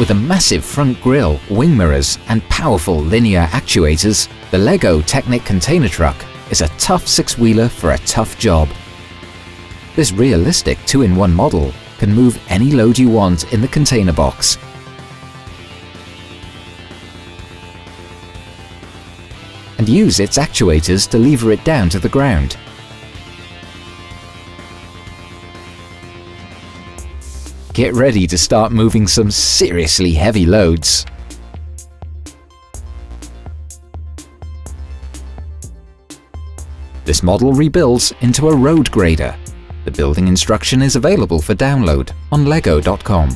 With a massive front grille, wing mirrors and powerful linear actuators, the LEGO Technic container truck is a tough six-wheeler for a tough job. This realistic 2-in-1 model can move any load you want in the container box. And use its actuators to lever it down to the ground. Get ready to start moving some seriously heavy loads. This model rebuilds into a road grader. The building instruction is available for download on lego.com.